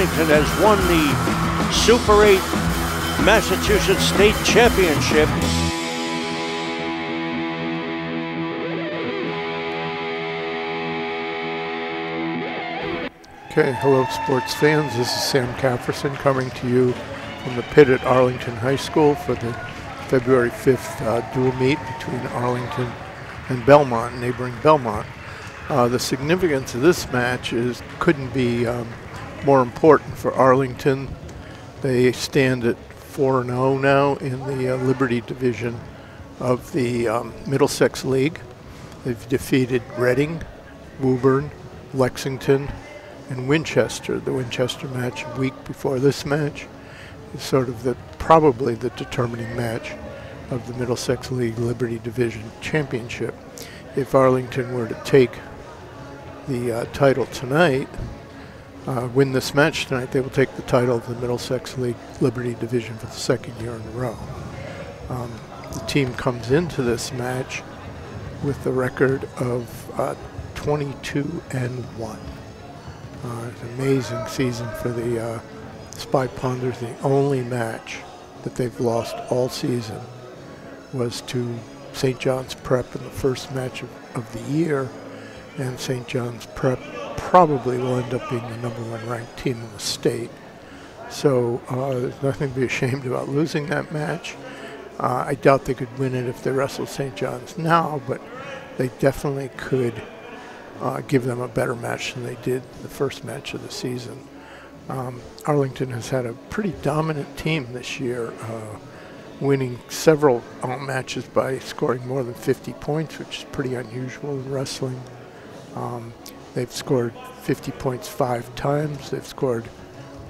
Arlington has won the Super 8 Massachusetts State Championship. Okay, hello sports fans, this is Sam Kafrissen coming to you from the pit at Arlington High School for the February 5th dual meet between Arlington and Belmont, neighboring Belmont. The significance of this match couldn't be more important for Arlington. They stand at 4-0 now in the Liberty Division of the Middlesex League. They've defeated Reading, Woburn, Lexington, and Winchester. The Winchester match a week before this match is sort of probably the determining match of the Middlesex League Liberty Division Championship. If Arlington were to take the title tonight, win this match tonight, they will take the title of the Middlesex League Liberty Division for the second year in a row. The team comes into this match with the record of 22-1. It's an amazing season for the Spy Ponders. The only match that they've lost all season was to St. John's Prep in the first match of the year, and St. John's Prep probably will end up being the #1 ranked team in the state. So there's nothing to be ashamed about losing that match. I doubt they could win it if they wrestled St. John's now, but they definitely could give them a better match than they did the first match of the season. Arlington has had a pretty dominant team this year, winning several matches by scoring more than 50 points, which is pretty unusual in wrestling. They've scored 50 points 5 times. They've scored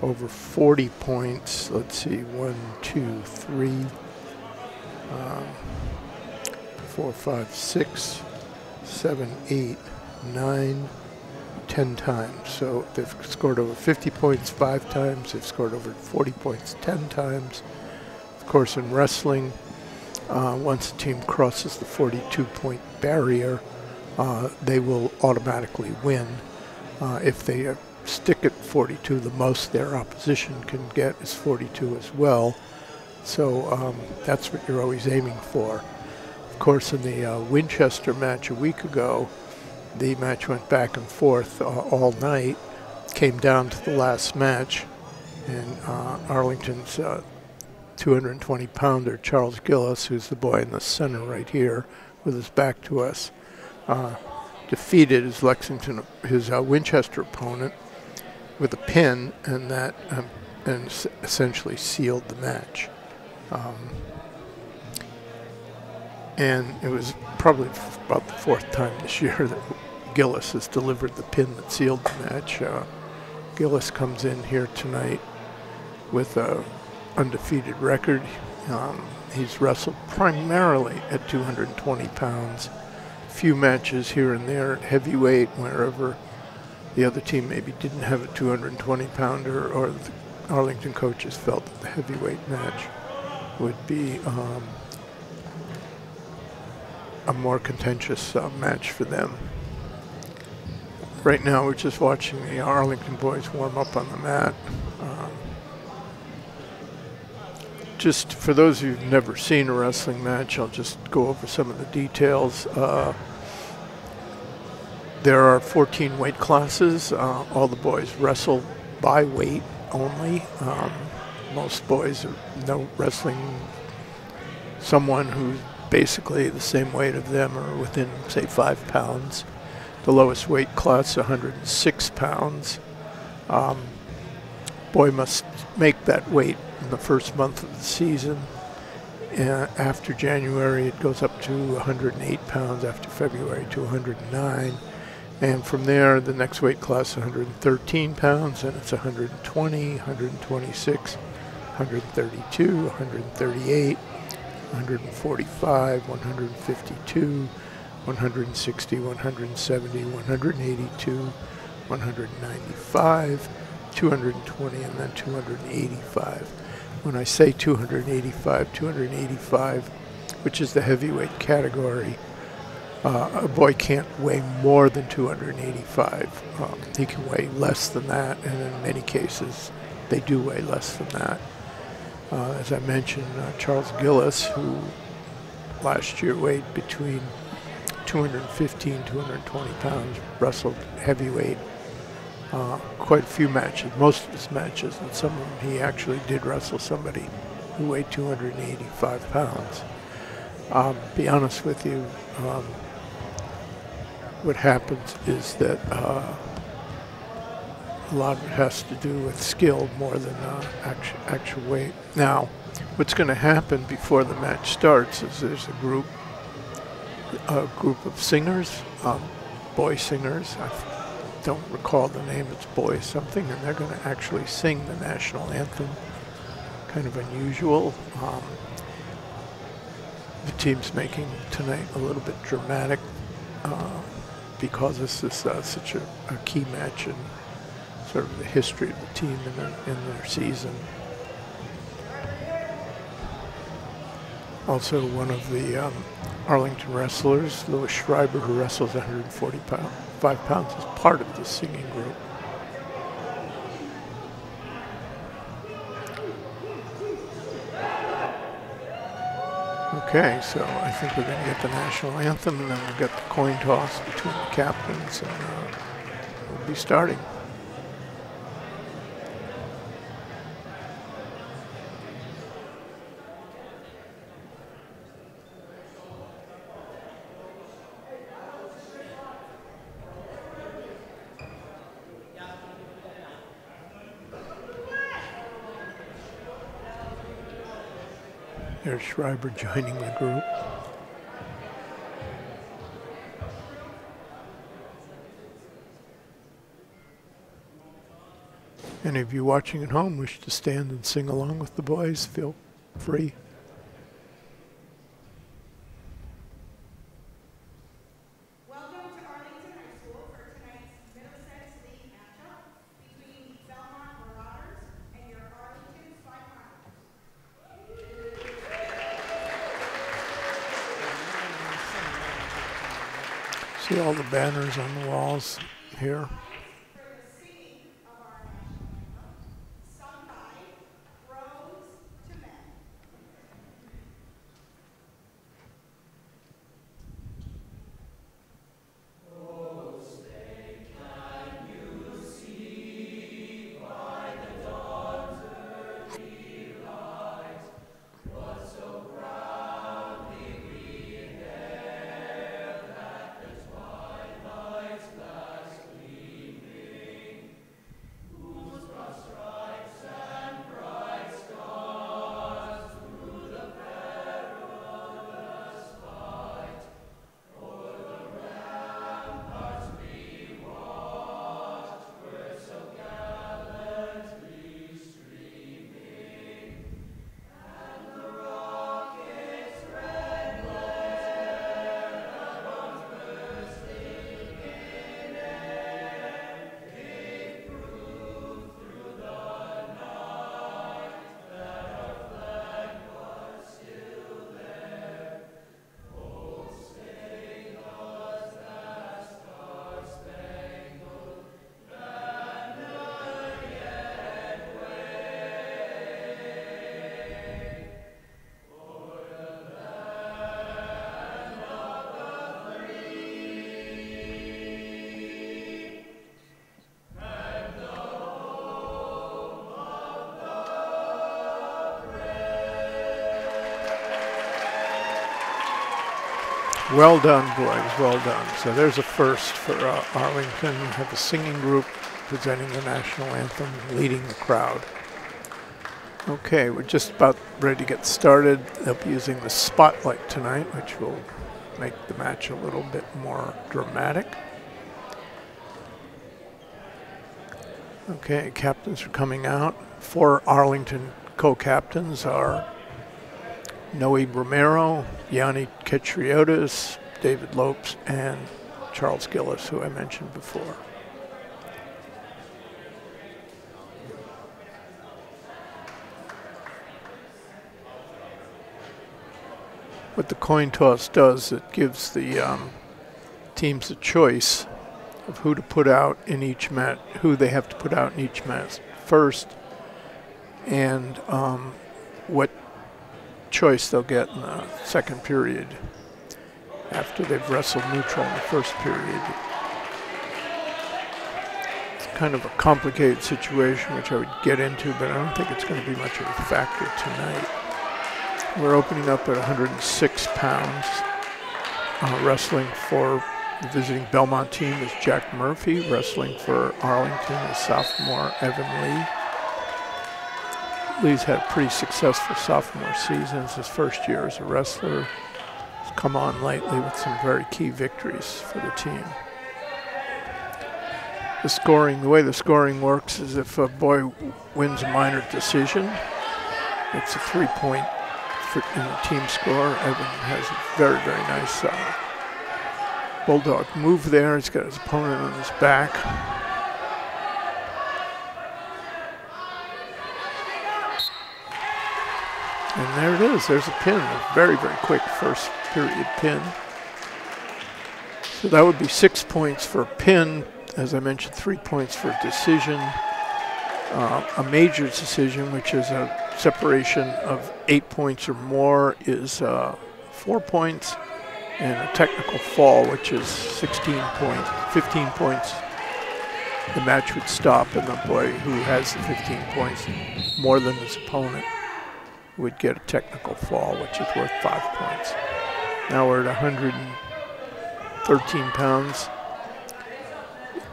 over 40 points. Let's see, 1, 2, 3, 4, 5, 6, 7, 8, 9, 10 times. So they've scored over 50 points 5 times. They've scored over 40 points 10 times. Of course, in wrestling, once a team crosses the 42-point barrier, they will automatically win. If they stick at 42, the most their opposition can get is 42 as well. So that's what you're always aiming for. Of course, in the Winchester match a week ago, the match went back and forth all night, came down to the last match, and Arlington's 220-pounder Charles Gillis, who's the boy in the center right here with his back to us, defeated his Winchester opponent with a pin, and that and essentially sealed the match. And it was probably about the 4th time this year that Gillis has delivered the pin that sealed the match. Gillis comes in here tonight with an undefeated record. He's wrestled primarily at 220 pounds. A few matches here and there at heavyweight, wherever the other team maybe didn't have a 220-pounder, or the Arlington coaches felt that the heavyweight match would be a more contentious match for them. Right now we're just watching the Arlington boys warm up on the mat. Just for those of you who've never seen a wrestling match, I'll just go over some of the details. There are 14 weight classes. All the boys wrestle by weight only. Most boys know wrestling someone who's basically the same weight of them or within, say, 5 pounds. The lowest weight class, 106 pounds. Boy must make that weight in the first month of the season. After January, it goes up to 108 pounds. After February, to 109. And from there, the next weight class, 113 pounds, and it's 120, 126, 132, 138, 145, 152, 160, 170, 182, 195, 220, and then 285. When I say 285, which is the heavyweight category, A boy can't weigh more than 285. He can weigh less than that, and in many cases, they do weigh less than that. As I mentioned, Charles Gillis, who last year weighed between 215, 220 pounds, wrestled heavyweight quite a few matches, most of his matches, and some of them he actually did wrestle somebody who weighed 285 pounds. Be honest with you, what happens is that a lot of it has to do with skill more than actual weight. Now, what's going to happen before the match starts is there's a group of singers, boy singers. I don't recall the name, it's boy something, and they're going to actually sing the national anthem. Kind of unusual. The team's making tonight a little bit dramatic because this is such a key match in sort of the history of the team in their season. Also, one of the Arlington wrestlers, Louis Schreiber, who wrestles 145 pounds, is part of the singing group. Okay, so I think we're going to get the national anthem, and then we'll get the coin toss between the captains, and we'll be starting. There's Schreiber joining the group. Any of you watching at home wish to stand and sing along with the boys, feel free. Welcome to Arlington High School for tonight's Middlesex League matchup between Belmont Marauders and your Arlington 500. See all the banners on the walls here. For the singing of our national anthem, sung by Rose to Men. Well done, boys, well done. So there's a first for Arlington. We have a singing group presenting the national anthem, leading the crowd. Okay, we're just about ready to get started. They'll be using the spotlight tonight, which will make the match a little bit more dramatic. Okay, captains are coming out. 4 Arlington co-captains are Noe Romero, Yanni Ketriotis, David Lopes, and Charles Gillis, who I mentioned before. What the coin toss does, it gives the teams a choice of who to put out in each match, who they have to put out in each match first, and what choice they'll get in the second period after they've wrestled neutral in the first period. It's kind of a complicated situation, which I would get into, but I don't think it's going to be much of a factor tonight. We're opening up at 106 pounds. Wrestling for the visiting Belmont team is Jack Murphy. Wrestling for Arlington is sophomore Evan Lee. Lee's had a pretty successful sophomore season. It's his first year as a wrestler. He's come on lately with some very key victories for the team. The way the scoring works is if a boy wins a minor decision, it's a 3-point in the team score. Evan has a very, very nice bulldog move there. He's got his opponent on his back. And there it is. There's a pin. A very, very quick first period pin. So that would be 6 points for a pin. As I mentioned, 3 points for a decision. A major decision, which is a separation of 8 points or more, is 4 points. And a technical fall, which is 15 points. The match would stop, and the boy who has the 15 points more than his opponent would get a technical fall, which is worth 5 points. Now we're at 113 pounds.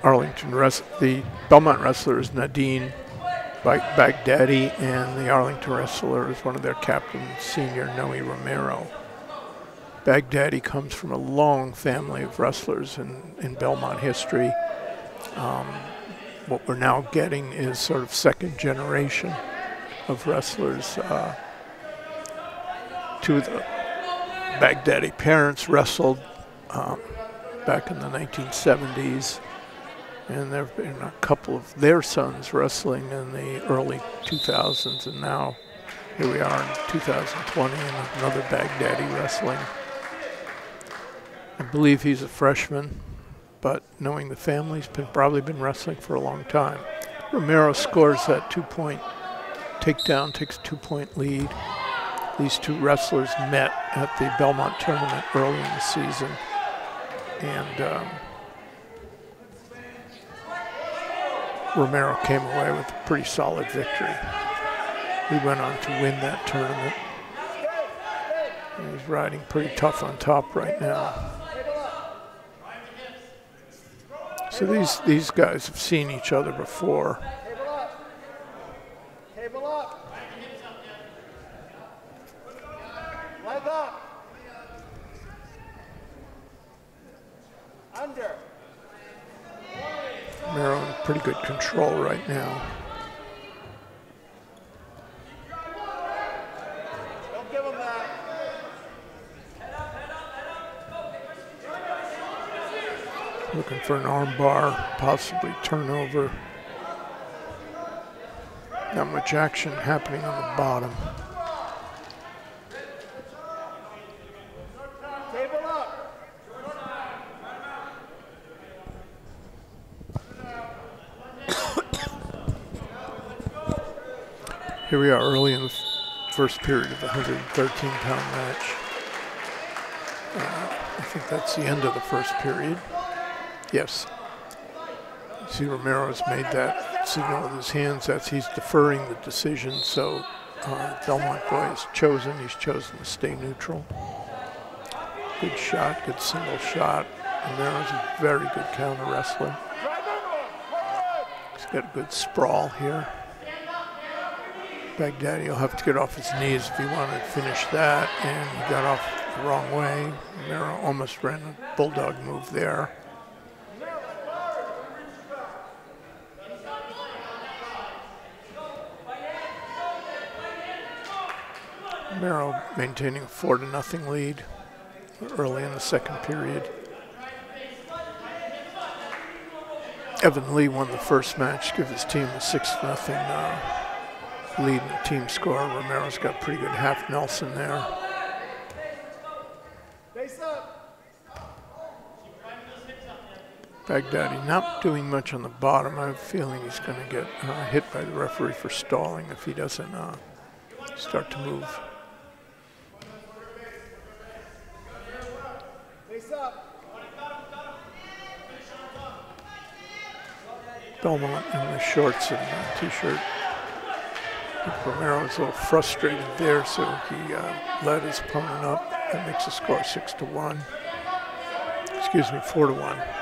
The Belmont wrestler is Nadine Baghdadi, and the Arlington wrestler is one of their captains, senior Noe Romero. Baghdadi comes from a long family of wrestlers in Belmont history. What we're now getting is sort of second generation of wrestlers. Two of the Baghdadi parents wrestled back in the 1970s, and there have been a couple of their sons wrestling in the early 2000s, and now here we are in 2020 and another Baghdadi wrestling. I believe he's a freshman, but knowing the family, he's probably been wrestling for a long time. Romero scores that 2-point takedown, takes a 2-point lead. These two wrestlers met at the Belmont tournament early in the season, and Romero came away with a pretty solid victory. He went on to win that tournament. He's riding pretty tough on top right now. So these guys have seen each other before. Table up. Leg up. Under. Romero in pretty good control right now. Don't give him that. Looking for an arm bar, possibly turnover. Not much action happening on the bottom. Table up. Here we are early in the first period of the 113-pound match. I think that's the end of the first period. Yes. See, Romero's made that signal with his hands. He's deferring the decision, so Belmont boy has chosen. He's chosen to stay neutral. Good shot, good single shot. Romero's a very good counter wrestler. He's got a good sprawl here. Baghdadi will have to get off his knees if he wanted to finish that, and he got off the wrong way. Romero almost ran a bulldog move there. Romero maintaining a 4-0 lead early in the second period. Evan Lee won the first match, give his team a 6-0 lead in the team score. Romero's got a pretty good half Nelson there. Face up. Baghdadi not doing much on the bottom. I have a feeling he's going to get hit by the referee for stalling if he doesn't start to move. Face up. Belmont in the shorts and t-shirt. Romero was a little frustrated there, so he led his opponent up. That makes the score 6-1. Excuse me, 4-1.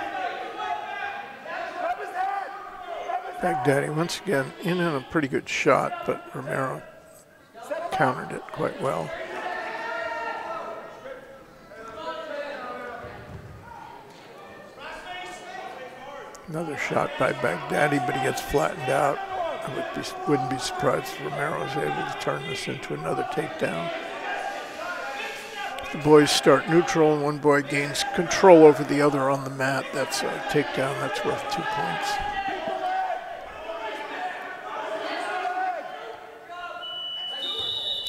Baghdadi once again in on a pretty good shot, but Romero countered it quite well. Another shot by Baghdadi, but he gets flattened out. I wouldn't be surprised if Romero is able to turn this into another takedown. If the boys start neutral and one boy gains control over the other on the mat, that's a takedown. That's worth 2 points.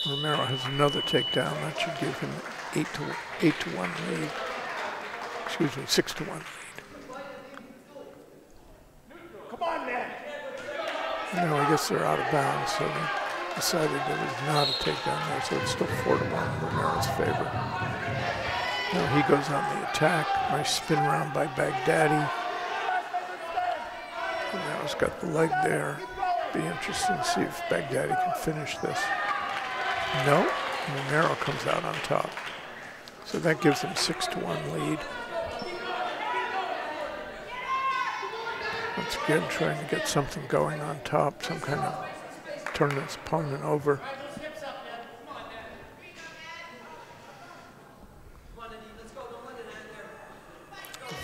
Romero has another takedown. That should give him 8-1 lead. Excuse me, 6-1 lead. Come on, man. No, I guess they're out of bounds, so they decided there was not a takedown there, so it's still 4-1 in Romero's favor. Now he goes on the attack. Nice spin round by Baghdadi. Romero's got the leg there. Be interesting to see if Baghdadi can finish this. No, Romero comes out on top. So that gives him 6-1 lead. Once again, trying to get something going on top, some kind of turn his opponent over.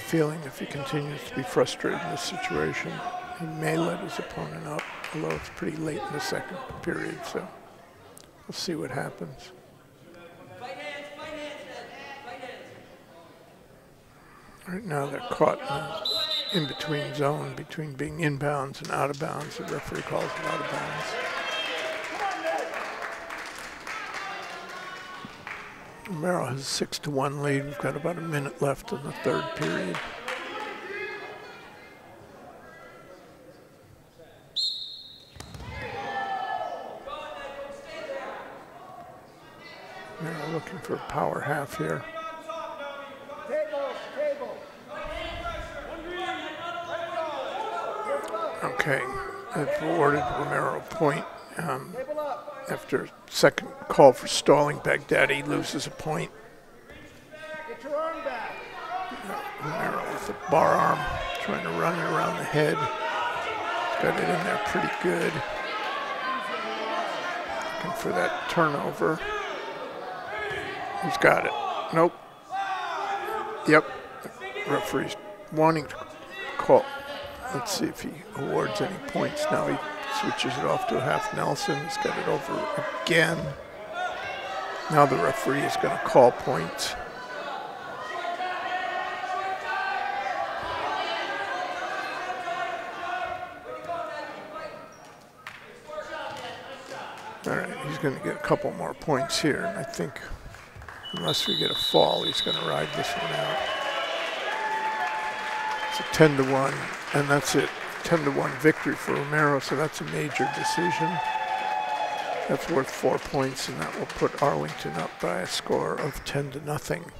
Feeling if he continues to be frustrated in this situation, he may let his opponent up, although it's pretty late in the second period, so we'll see what happens. Right now they're caught in a in-between zone between being inbounds and out of bounds. The referee calls it out of bounds. Romero has a 6-1 lead. We've got about a minute left in the third period. Romero looking for a power half here. Okay, I've awarded Romero a point. After second call for stalling, Baghdadi loses a point. Get your arm back. Romero with the bar arm, trying to run it around the head. Got it in there pretty good. Looking for that turnover. He's got it. Nope. Yep. Referee's wanting to call. Let's see if he awards any points. Now he switches it off to a half Nelson. He's got it over again. Now the referee is going to call points. All right, he's going to get a couple more points here, and I think unless we get a fall, he's going to ride this one out. It's a 10-1, and that's it. 10-1 victory for Romero, so that's a major decision. That's worth 4 points, and that will put Arlington up by a score of 10-0.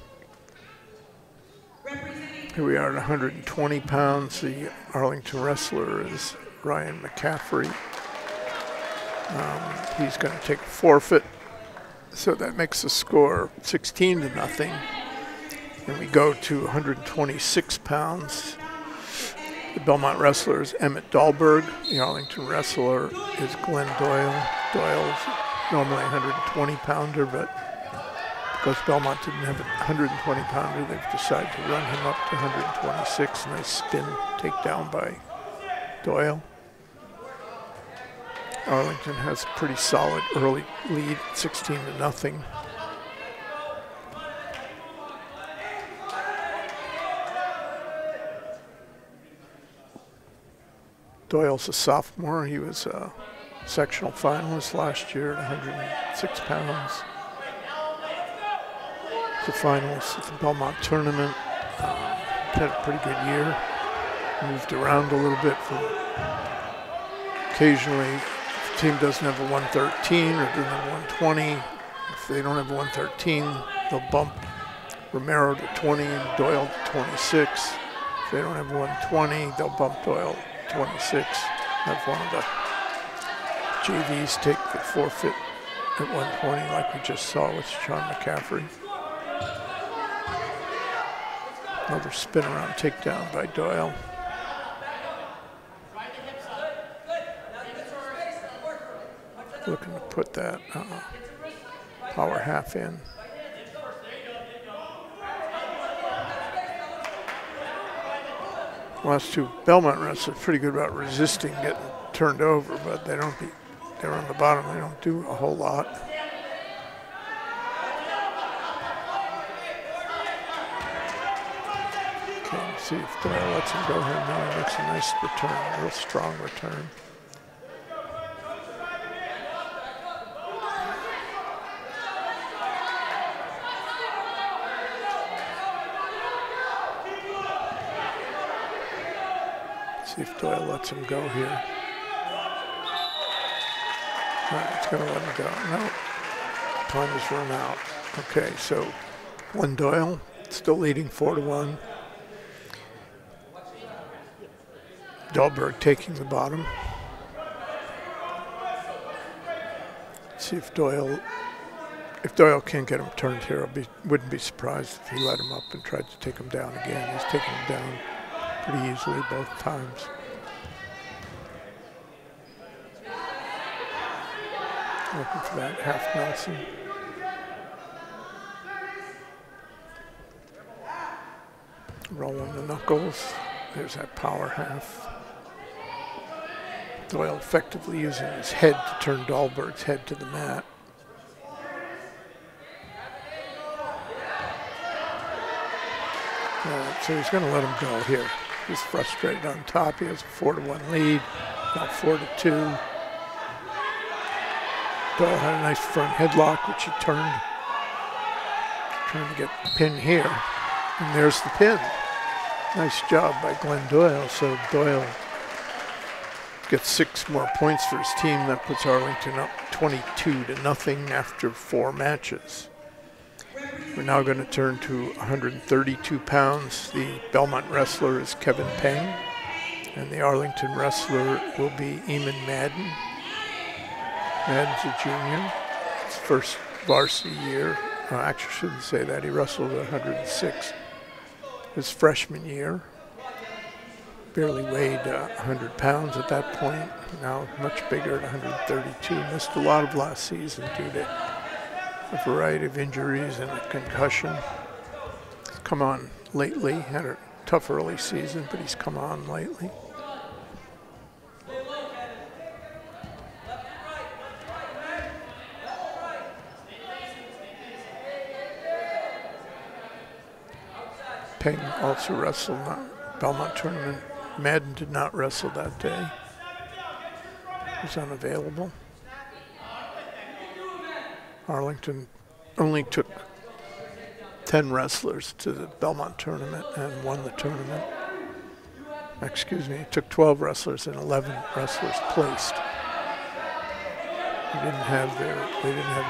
Here we are at 120 pounds. The Arlington wrestler is Ryan McCaffrey. He's going to take a forfeit, so that makes the score 16-0. And we go to 126 pounds. The Belmont wrestler is Emmett Dahlberg. The Arlington wrestler is Glenn Doyle. Doyle's normally a 120-pounder, but because Belmont didn't have a 120-pounder, they've decided to run him up to 126. Nice spin takedown by Doyle. Arlington has a pretty solid early lead, 16-0. Doyle's a sophomore. He was a sectional finalist last year at 106 pounds. He's a finalist at the Belmont tournament. Had a pretty good year. moved around a little bit. Occasionally, if the team doesn't have a 113 or doesn't have 120, if they don't have a 113, they'll bump Romero to 20 and Doyle to 26. If they don't have 120, they'll bump Doyle to 26. Have one of the JVs take the forfeit at 120 like we just saw with Sean McCaffrey. Another spin around takedown by Doyle. Looking to put that power half in. Last two Belmont wrestlers pretty good about resisting getting turned over, but they're on the bottom. They don't do a whole lot. Okay, see if Doyle lets him go here. Now he makes a nice return, a real strong return. See if Doyle lets him go here. No, it's going to let him go. No, time has run out. Okay, so Glenn Doyle still leading 4-1. Dahlberg taking the bottom. See if Doyle can't get him turned here, wouldn't be surprised if he let him up and tried to take him down again. He's taken him down pretty easily both times. Looking for that half Nelson. Rolling the knuckles. There's that power half. Doyle effectively using his head to turn Dahlberg's head to the mat. So he's going to let him go here. He's frustrated on top. He has a 4-1 lead. Now 4-2. Doyle had a nice front headlock, which he turned. Trying to get the pin here. And there's the pin. Nice job by Glenn Doyle. So Doyle gets 6 more points for his team. That puts Arlington up 22-0 after 4 matches. We're now going to turn to 132 pounds. The Belmont wrestler is Kevin Peng, and the Arlington wrestler will be Eamon Madden. Madden's a junior. His first varsity year. Actually, I shouldn't say that. He wrestled at 106 his freshman year. Barely weighed 100 pounds at that point. Now much bigger at 132. Missed a lot of last season due to a variety of injuries and a concussion. He's come on lately, had a tough early season, but he's come on lately. Peng also wrestled in the Belmont tournament. Madden did not wrestle that day. He was unavailable. Arlington only took 10 wrestlers to the Belmont tournament and won the tournament. Excuse me, it took 12 wrestlers and 11 wrestlers placed. They didn't have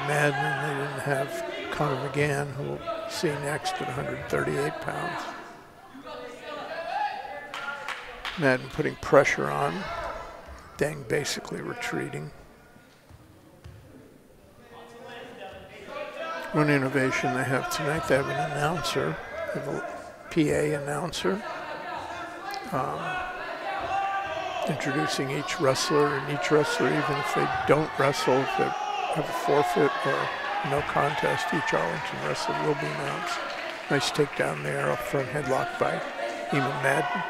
Madden, and they didn't have Connor McGann, who we'll see next at 138 pounds. Madden putting pressure on. Deng basically retreating. One innovation they have tonight, they have an announcer, they have a PA announcer, introducing each wrestler, and each wrestler, even if they don't wrestle, if they have a forfeit or no contest, each Arlington wrestler will be announced. Nice takedown there, up front headlock by Eamon Madden.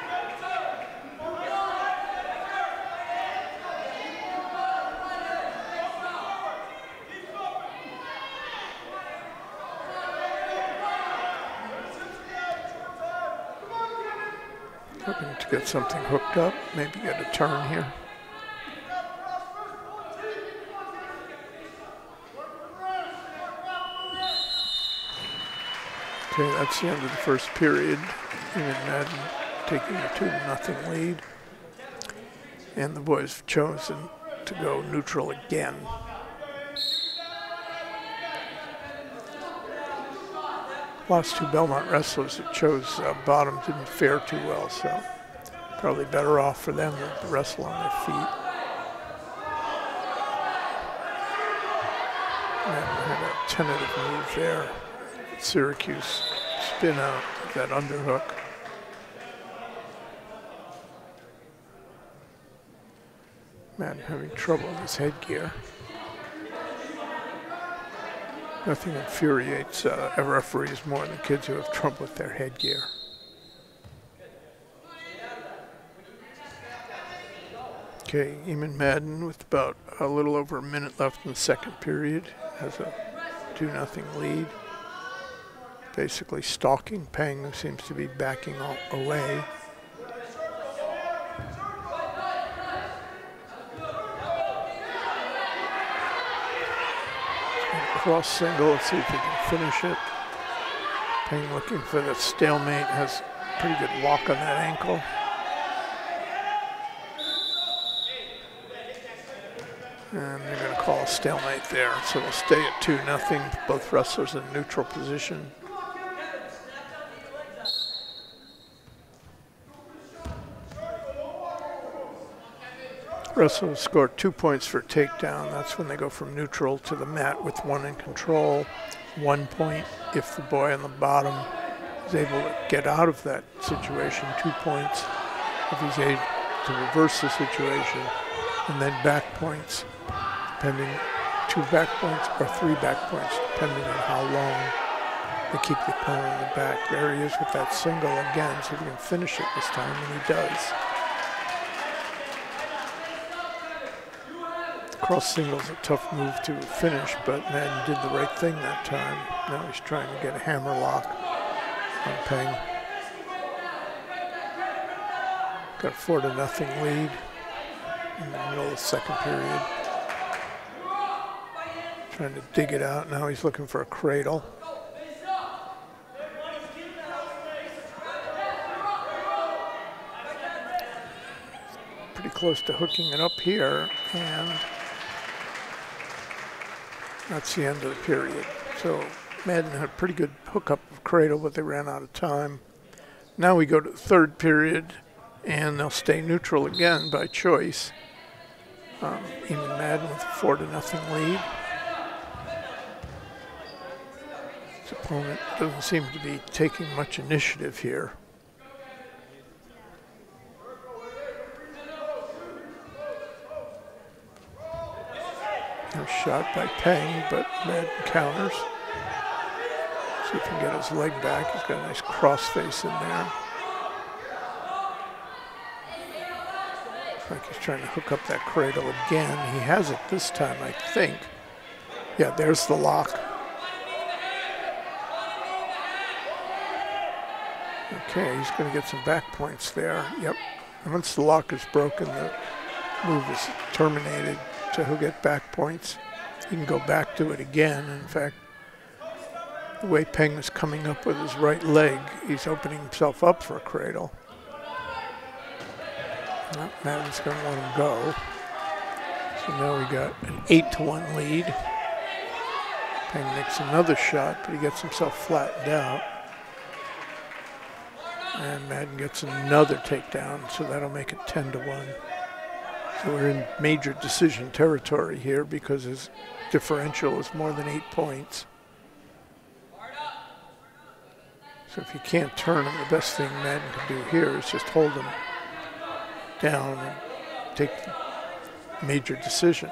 Looking to get something hooked up, maybe get a turn here. Okay, that's the end of the first period. Eamon Madden taking a 2-0 lead. And the boys have chosen to go neutral again. Last two Belmont wrestlers that chose bottom didn't fare too well, so probably better off for them to wrestle on their feet. And had a tentative move there. Syracuse spin out with that underhook. Madden having trouble with his headgear. Nothing infuriates referees more than kids who have trouble with their headgear. Okay, Eamon Madden with about a little over a minute left in the second period has a 2-0 lead. Basically stalking Peng, who seems to be backing away. Cross single, let's see if he can finish it. Peng looking for the stalemate, has a pretty good lock on that ankle. And they're going to call a stalemate there, so we'll stay at 2-0, both wrestlers in neutral position. Wrestlers score 2 points for takedown. That's when they go from neutral to the mat with one in control. 1 point if the boy on the bottom is able to get out of that situation. 2 points if he's able to reverse the situation. And then back points, depending, 2 back points or 3 back points, depending on how long they keep the opponent in the back. There he is with that single again, so he can finish it this time, and he does. Cross single's a tough move to finish, but Madden did the right thing that time. Now he's trying to get a hammer lock on Peng. Got a 4-0 lead in the middle of the second period. Trying to dig it out. Now he's looking for a cradle. Pretty close to hooking it up here, and that's the end of the period. So Madden had a pretty good hookup of cradle, but they ran out of time. Now we go to the third period, and they'll stay neutral again by choice. Even Madden with a 4-0 lead. His opponent doesn't seem to be taking much initiative here. No shot by Peng, but Madden counters. See if he can get his leg back. He's got a nice cross face in there. Looks like he's trying to hook up that cradle again. He has it this time, I think. Yeah, there's the lock. Okay, he's going to get some back points there. Yep. And once the lock is broken, the move is terminated. So he'll get back points. He can go back to it again. In fact, the way Peng is coming up with his right leg, he's opening himself up for a cradle. Well, Madden's going to let him go. So now we got an 8-1 lead. Peng makes another shot, but he gets himself flattened out. And Madden gets another takedown, so that'll make it 10-1. So we're in major decision territory here because his differential is more than 8 points. So if you can't turn him, the best thing Madden can do here is just hold him down and take the major decision.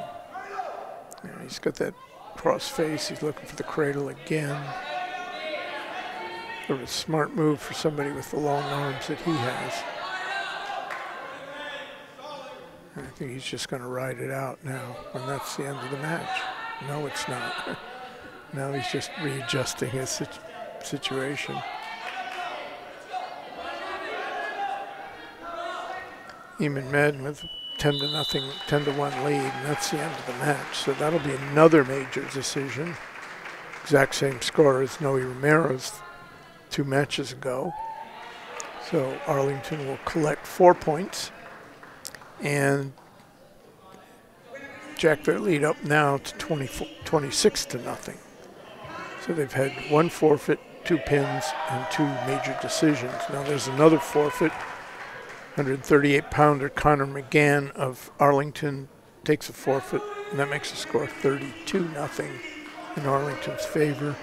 He's got that cross face. He's looking for the cradle again. Sort of a smart move for somebody with the long arms that he has. I think he's just going to ride it out now, and that's the end of the match. No, it's not. Now he's just readjusting his situation. Eamon Madden with 10-1 lead, and that's the end of the match. So that'll be another major decision. Exact same score as Noe Romero's 2 matches ago. So Arlington will collect 4 points and jack their lead up now to 26-0. So they've had 1 forfeit, 2 pins, and 2 major decisions. Now there's another forfeit. 138-pounder Connor McGann of Arlington takes a forfeit, and that makes the score 32-0 in Arlington's favor.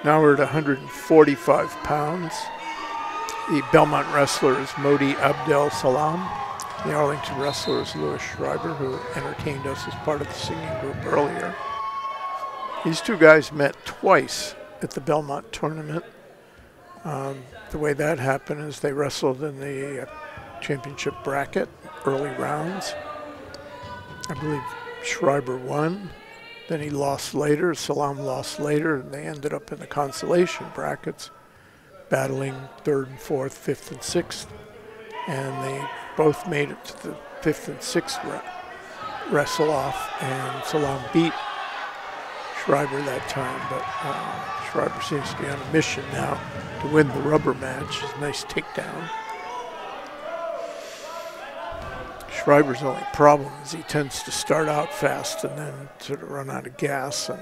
Now we're at 145 pounds. The Belmont wrestler is Modi Abdel Salam. The Arlington wrestler is Louis Schreiber, who entertained us as part of the singing group earlier. These two guys met twice at the Belmont tournament. The way that happened is they wrestled in the championship bracket, early rounds. I believe Schreiber won. Then he lost later, Salam lost later, and they ended up in the consolation brackets, battling 3rd and 4th, 5th and 6th. And they both made it to the 5th and 6th wrestle off, and Salam beat Schreiber that time, but Schreiber seems to be on a mission now to win the rubber match. It's a nice takedown. Schreiber's only problem is he tends to start out fast and then sort of run out of gas, and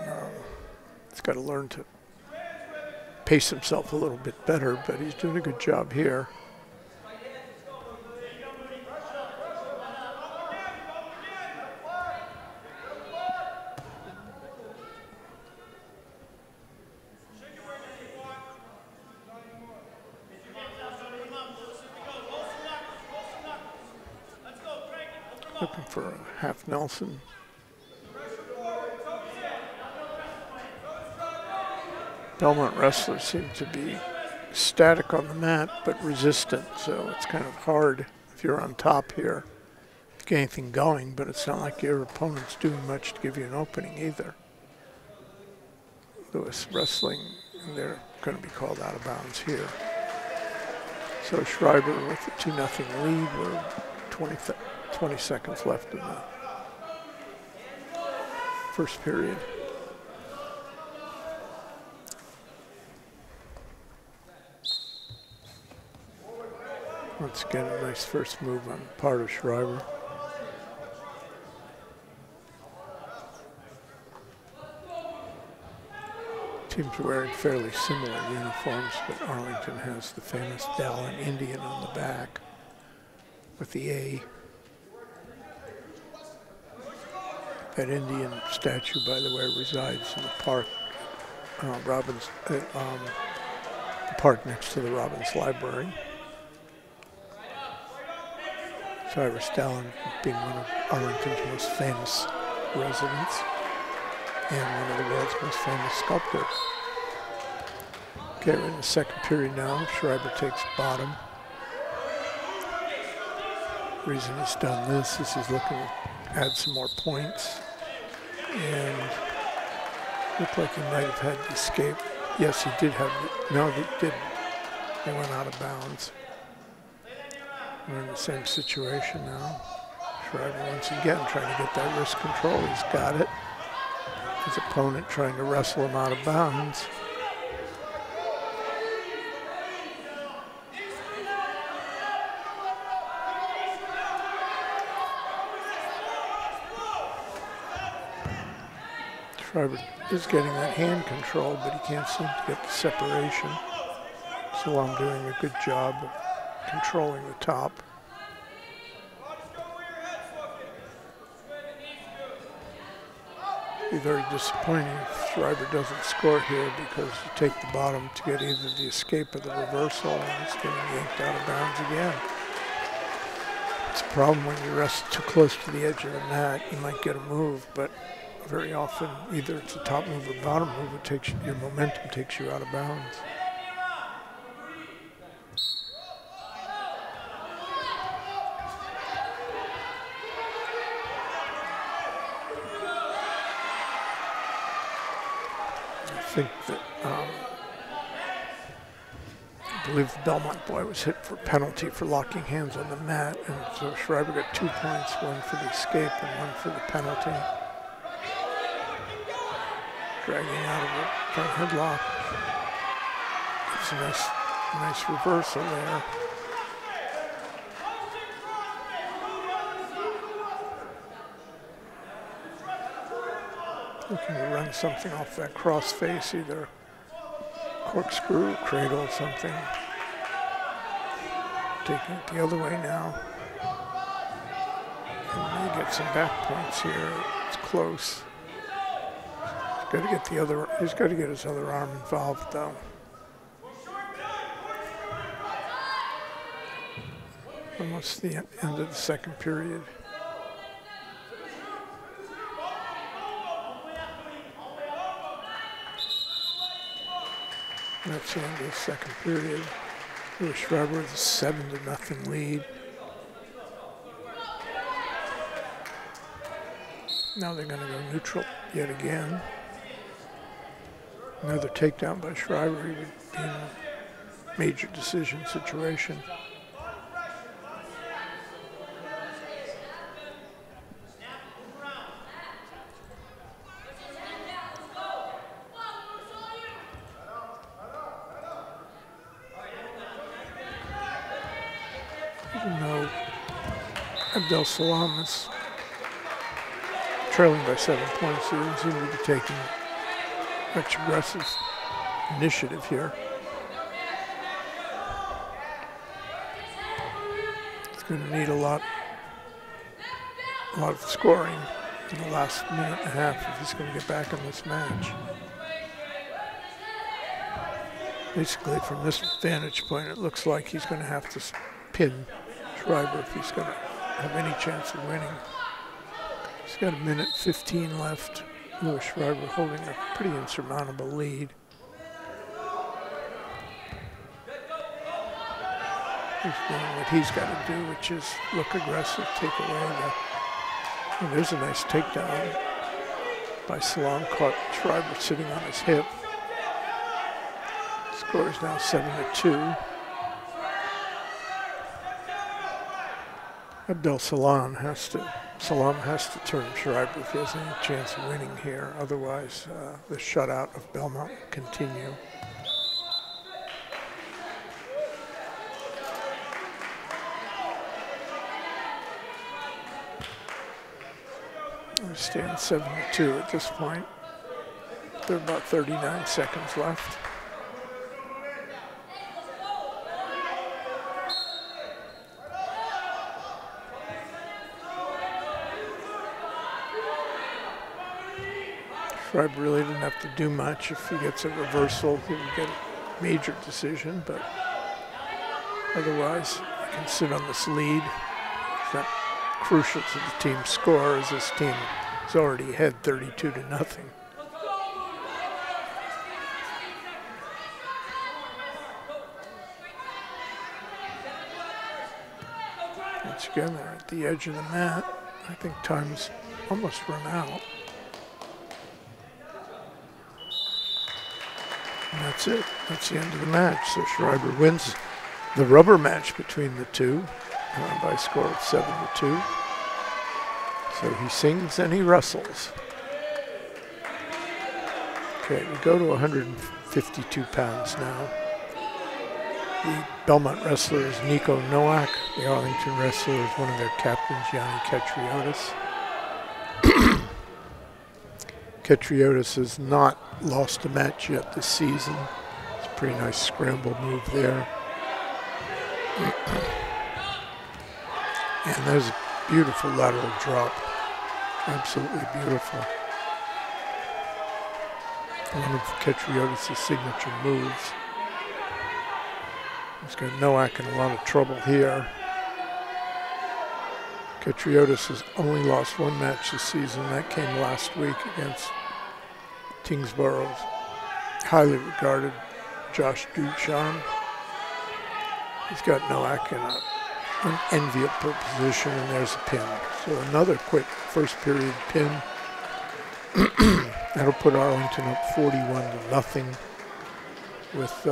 he's got to learn to pace himself a little bit better, but he's doing a good job here. Looking for a half Nelson. Belmont wrestlers seem to be static on the mat, but resistant, so it's kind of hard if you're on top here to get anything going, but it's not like your opponent's doing much to give you an opening either. Lewis wrestling, and they're going to be called out of bounds here. So Schreiber with a 2-0 lead. We're 20 seconds left in the first period. Once again, a nice first move on the part of Schreiber. Teams are wearing fairly similar uniforms, but Arlington has the famous Dallin Indian on the back with the A. That Indian statue, by the way, resides in the park, the park next to the Robbins Library. Cyrus Dallin being one of Arlington's most famous residents and one of the world's most famous sculptors. Okay, we're in the second period now. Schreiber takes bottom. The reason he's done this is he's looking to add some more points. And looked like he might have had the escape. Yes, he did have the, no, he didn't. They went out of bounds. We're in the same situation now. Schreiber once again trying to get that wrist control. He's got it. His opponent trying to wrestle him out of bounds. Schreiber is getting that hand control, but he can't seem to get the separation. So I'm doing a good job of controlling the top. It'd be very disappointing if Schreiber doesn't score here, because you take the bottom to get either the escape or the reversal, and it's getting yanked out of bounds again. It's a problem when you rest too close to the edge of the mat. You might get a move, but very often either it's a top move or bottom move. It takes your momentum takes you out of bounds. I think that I believe the Belmont boy was hit for penalty for locking hands on the mat, and so Schreiber got 2 points, one for the escape and one for the penalty. Dragging out of it, front headlock. It's a nice reversal there. Looking to run something off that cross face, either corkscrew, cradle, something. Taking it the other way now. And he gets some back points here. It's close. He's got to get the other. He's got to get his other arm involved, though. Almost the end of the second period. That's the end of the second period. Lewis Schreiber with a 7-0 lead. Now they're going to go neutral yet again. Another takedown by Schreiber. He would be in a major decision situation. Even though Abdel Salam is trailing by 7 points, he doesn't seem to be taking much aggressive initiative here. He's going to need a lot of scoring in the last minute and a half if he's going to get back in this match. Basically, from this vantage point, it looks like he's going to have to pin Schreiber if he's going to have any chance of winning. He's got 1:15 left. Lewis Schreiber holding a pretty insurmountable lead. He's doing what he's got to do, which is look aggressive, take away the... Oh, there's a nice takedown by Salam, caught Schreiber sitting on his hip. Score is now 7-2. Abdel Salam has to turn Schreiber if he has any chance of winning here. Otherwise, the shutout of Belmont will continue. We stand 7-2 at this point. There are about 39 seconds left. Schreiber really didn't have to do much. If he gets a reversal, he would get a major decision, but otherwise, he can sit on this lead. It's not crucial to the team's score, as this team has already had 32-0. Once again, they're at the edge of the mat. I think time's almost run out. And that's it. That's the end of the match. So Schreiber wins the rubber match between the two by a score of 7-2. So he sings and he wrestles. Okay, we go to 152 pounds now. The Belmont wrestler is Nico Nowak. The Arlington wrestler is one of their captains, Yanni Ketriotis. Ketriotis has not lost a match yet this season. It's a pretty nice scramble move there. And there's a beautiful lateral drop. Absolutely beautiful. One of Ketriotis' signature moves. He's got Nowak in a lot of trouble here. Ketriotis has only lost one match this season. That came last week against Tingsborough's highly regarded Josh Ducharme. He's got Nowak in an enviable position, and there's a pin. So another quick first period pin. That'll put Arlington up 41-0 with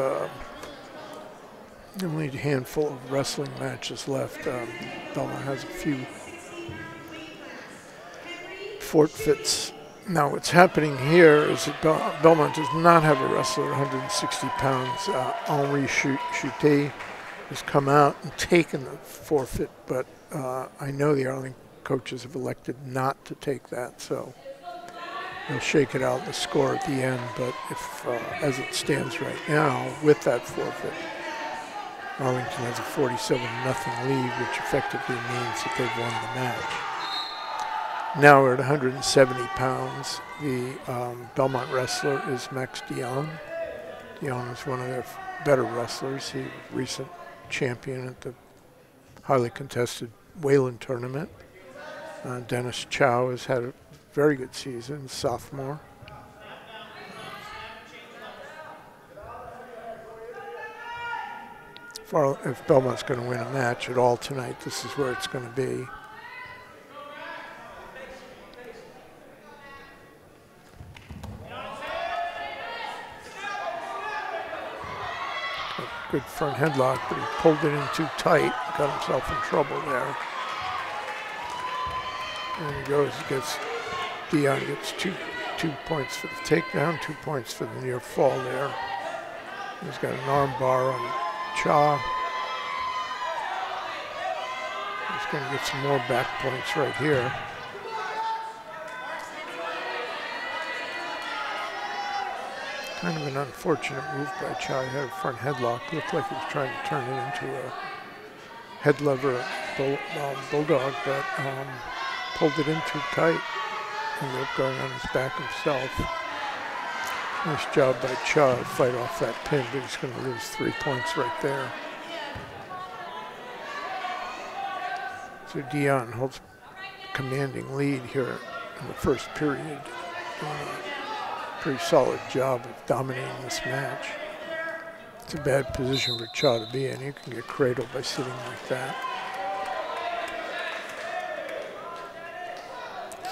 only a handful of wrestling matches left. Belmont has a few forfeits. Now what's happening here is that Belmont does not have a wrestler 160 pounds. Henri Chouté has come out and taken the forfeit, but I know the Arlington coaches have elected not to take that, so They'll shake it out, the score at the end, but if, as it stands right now, with that forfeit, Arlington has a 47-0 lead, which effectively means that they've won the match. Now we're at 170 pounds. The Belmont wrestler is Max Dion. Dion is one of their better wrestlers. He was a recent champion at the highly contested Wayland tournament. Dennis Chow has had a very good season, sophomore. If Belmont's going to win a match at all tonight, this is where it's going to be. A good front headlock, but he pulled it in too tight, got himself in trouble there. And he goes, Dion gets two points for the takedown, 2 points for the near fall there. He's got an arm bar on Cha. He's going to get some more back points right here. Kind of an unfortunate move by Cha. He had a front headlock. Looked like he was trying to turn it into a head lever bulldog, but pulled it in too tight. Ended up going on his back himself. Nice job by Cha to fight off that pin, but he's going to lose 3 points right there. So Dion holds a commanding lead here in the first period, doing a pretty solid job of dominating this match. It's a bad position for Cha to be in. You can get cradled by sitting like that.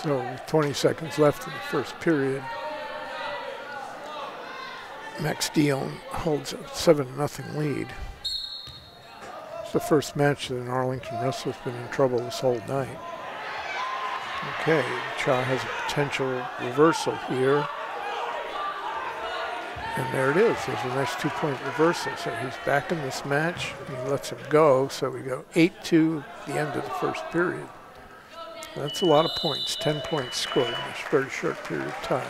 So with 20 seconds left in the first period, Max Dion holds a 7-0 lead. It's the first match that an Arlington wrestler's been in trouble this whole night. Okay, Cha has a potential reversal here. And there it is. There's a nice 2-point reversal. So he's back in this match. He lets him go. So we go 8-2 at the end of the first period. That's a lot of points. 10 points scored in a very short period of time.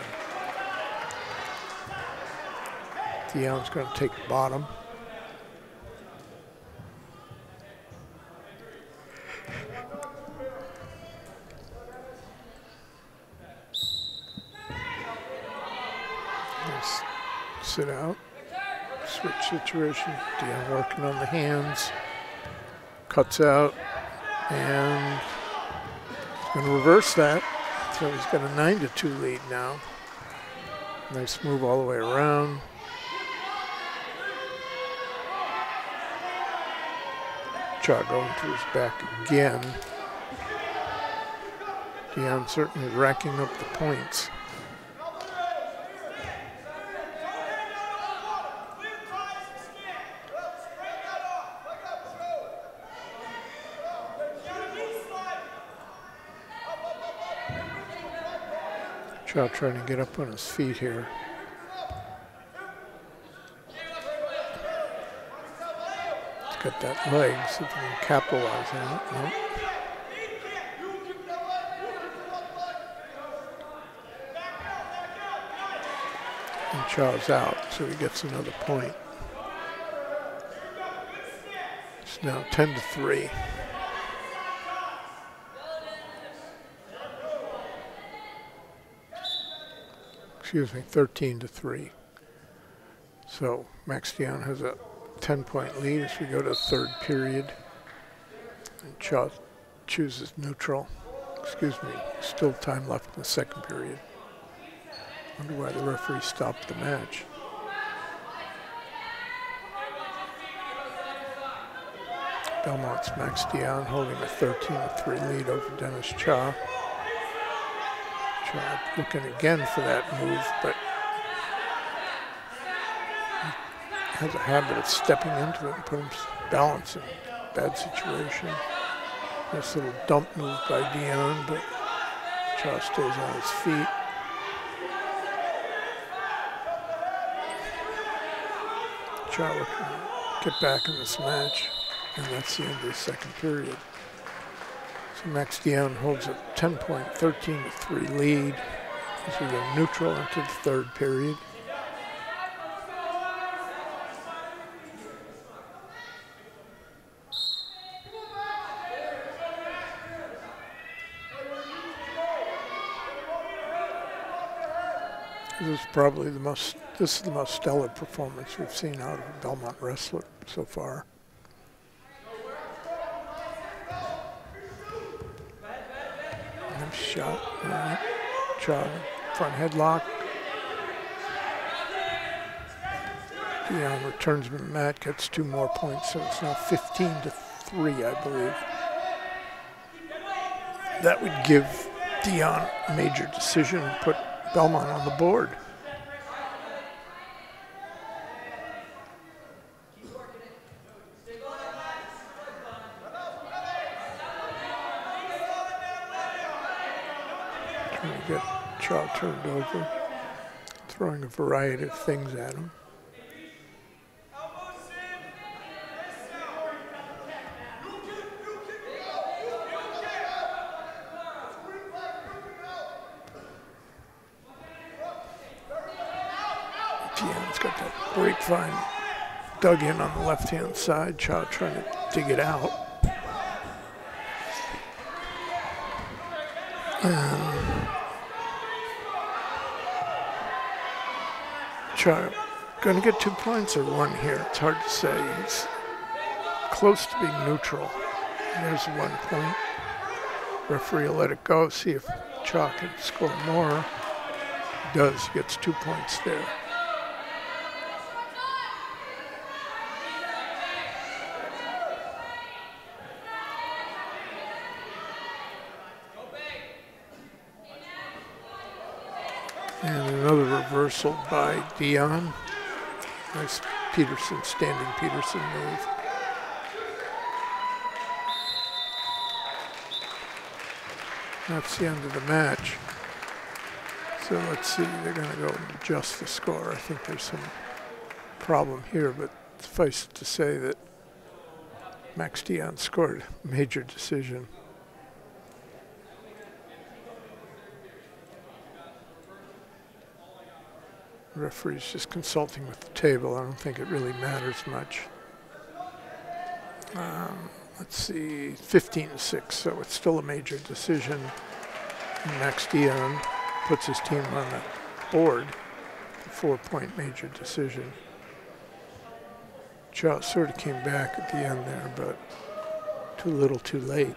Dion's going to take the bottom. Nice sit out. Switch situation. Dion working on the hands. Cuts out. And he's going to reverse that. So he's got a 9-2 lead now. Nice move all the way around. Cha going to his back again. Dion certainly racking up the points. Cha trying to get up on his feet here. Got that leg, see if he can capitalize on it. Nope. And Cha's out, so he gets another point. It's now 10-3. Excuse me, 13-3. So Max Dion has a 10-point lead as we go to the third period. And Cha chooses neutral. Excuse me, still time left in the second period. Wonder why the referee stopped the match. Belmont's Max Dion holding a 13-3 lead over Dennis Cha. Cha looking again for that move, but has a habit of stepping into it and putting balance in a bad situation. Nice little dump move by Dion, but Cha stays on his feet. Cha looking to get back in this match, and that's the end of the second period. So Max Dion holds a 10-point, 13-3 lead as we go neutral into the third period. This is probably the most stellar performance we've seen out of a Belmont wrestler so far. Nice shot. All right. Shot. Front headlock. Dion returns from the mat, gets 2 more points, so it's now 15-3, I believe. That would give Dion a major decision and put Belmont on the board. Trying to get Shaw turned over, throwing a variety of things at him. Dion's got that grapevine dug in on the left-hand side. Chow trying to dig it out. Chow going to get 2 points or 1 here. It's hard to say. He's close to being neutral. There's 1 point. Referee will let it go. See if Chow can score more. He does. Gets 2 points there. And another reversal by Dion. Nice Peterson, standing Peterson move. That's the end of the match. So let's see, they're going to go and adjust the score. I think there's some problem here, but suffice it to say that Max Dion scored a major decision. The referee's just consulting with the table. I don't think it really matters much. Let's see, 15-6, so it's still a major decision. And Max Dion puts his team on the board. A 4-point major decision. Chow sort of came back at the end there, but too little too late.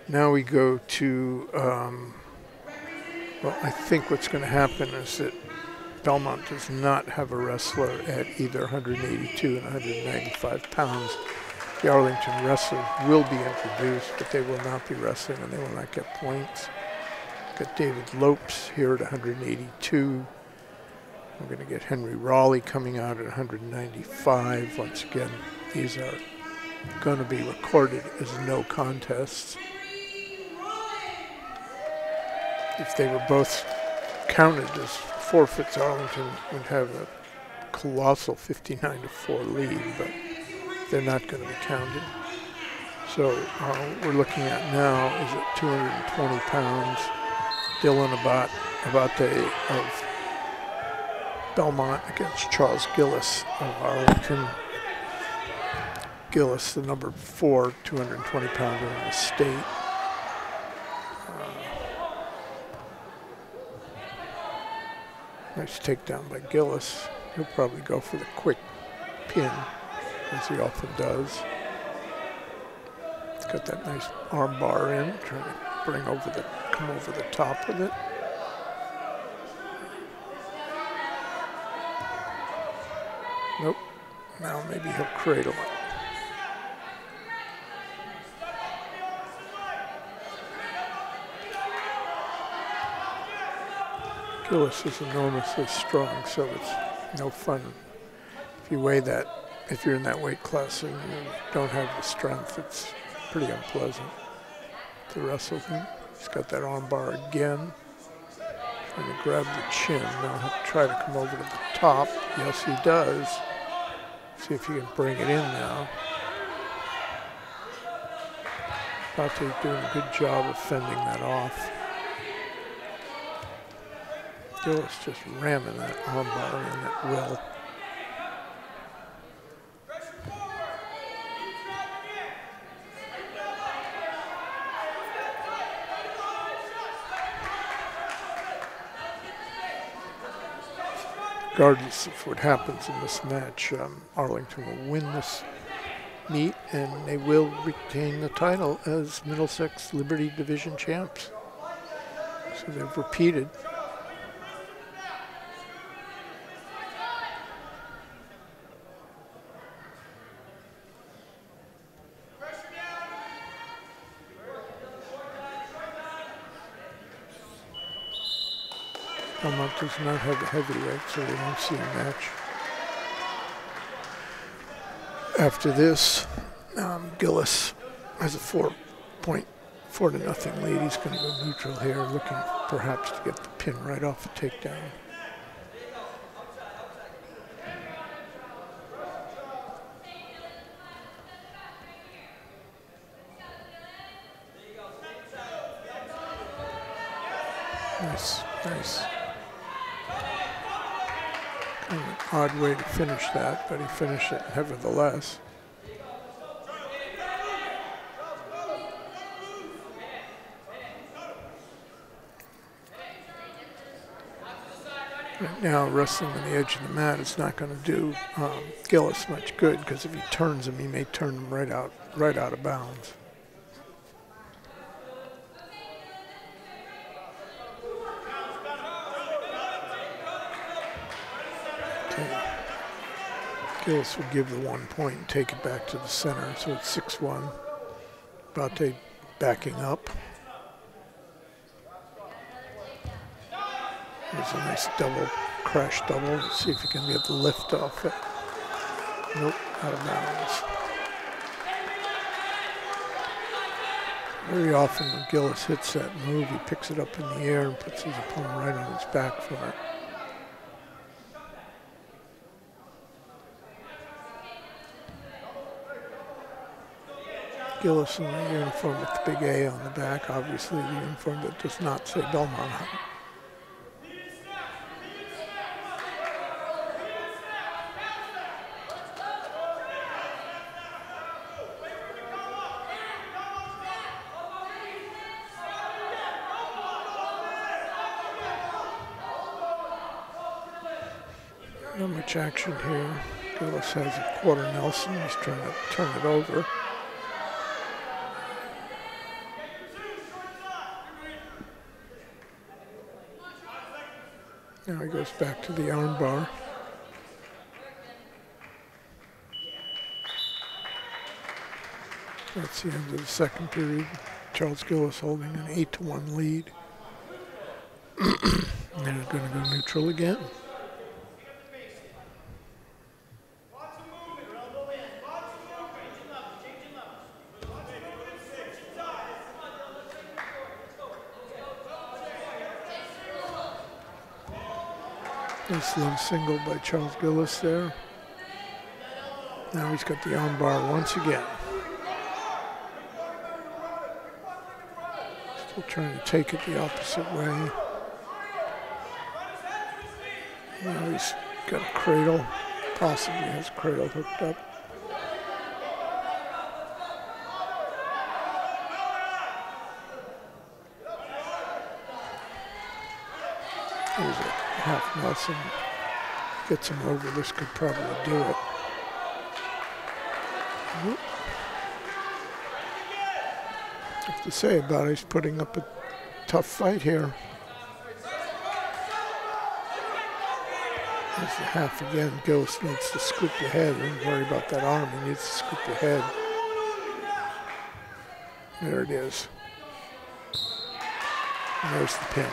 Now we go to well, I think what's going to happen is that Belmont does not have a wrestler at either 182 and 195 pounds. The Arlington wrestlers will be introduced, but they will not be wrestling and they will not get points. Got David Lopes here at 182. We're going to get Henry Raleigh coming out at 195. Once again, these are going to be recorded as no contests. If they were both counted as forfeits, Arlington would have a colossal 59-4 lead, but they're not going to be counted. So we're looking at now is at 220 pounds. Dylan Abate of Belmont against Charles Gillis of Arlington. Gillis, the number 4, 220 pounder in the state. Nice takedown by Gillis. He'll probably go for the quick pin, as he often does. He's got that nice arm bar in, trying to come over the top with it. Nope. Now maybe he'll cradle it. Gillis is enormously strong, so it's no fun if you weigh that. If you're in that weight class and you don't have the strength, it's pretty unpleasant to wrestle him. He's got that arm bar again. Trying to grab the chin. Now he'll try to come over to the top. Yes, he does. See if he can bring it in now. Bate's doing a good job of fending that off. Gillis just ramming that armbar in at will. Regardless of what happens in this match, Arlington will win this meet and they will retain the title as Middlesex Liberty Division champs. So they've repeated. Belmont does not have a heavyweight, so we won't see a match. After this, Gillis has a 4-0 lead. He's going to go neutral here, looking perhaps to get the pin right off a takedown. Nice. Kind of an odd way to finish that, but he finished it nevertheless. Right now, wrestling on the edge of the mat is not going to do Gillis much good, because if he turns him, he may turn him right out of bounds. Gillis will give the 1 point and take it back to the center, so it's 6-1. Bate backing up. There's a nice crash double. Let's see if he can get the lift off it. Nope, out of bounds. Very often when Gillis hits that move, he picks it up in the air and puts his opponent right on his back for it. Gillis in the uniform with the big A on the back, obviously the uniform that does not say Belmont on it. Not much action here. Gillis has a quarter Nelson. He's trying to turn it over. Now he goes back to the arm bar. That's the end of the second period. Charles Gillis holding an 8-1 lead. And they're going to go neutral again. Nice little single by Charles Gillis there. Now he's got the arm bar once again. Still trying to take it the opposite way. Now he's got a cradle, possibly has a cradle hooked up. There's a half Nelson, gets him over. This could probably do it. Whoop. I have to say about it, he's putting up a tough fight here. There's the half again. Gillis needs to scoop the head. Don't worry about that arm. He needs to scoop the head. There it is. And there's the pin.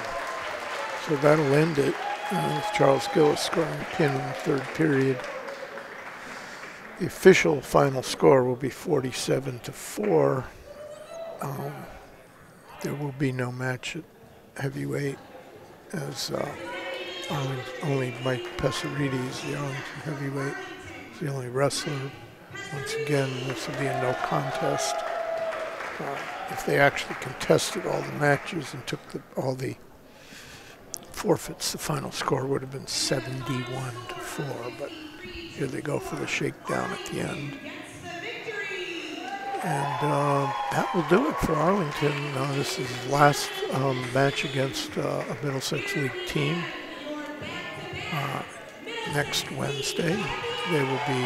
So that'll end it. With Charles Gillis scoring a pin in the third period. The official final score will be 47-4. There will be no match at heavyweight, as only Mike Pesarides, the Arlington heavyweight, is the only wrestler. Once again, this will be a no contest. If they actually contested all the matches and took all the forfeits. The final score would have been 71-4, but here they go for the shakedown at the end. And that will do it for Arlington. This is his last match against a Middlesex League team. Next Wednesday, they will be,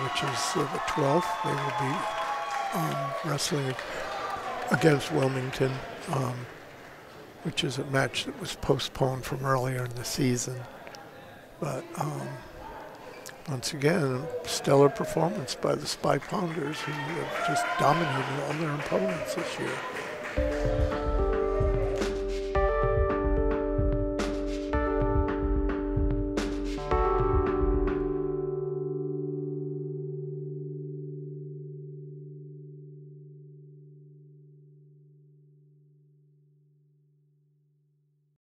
which is the 12th, they will be wrestling against Wilmington, which is a match that was postponed from earlier in the season. But once again, a stellar performance by the Spy Pounders, who have just dominated all their opponents this year.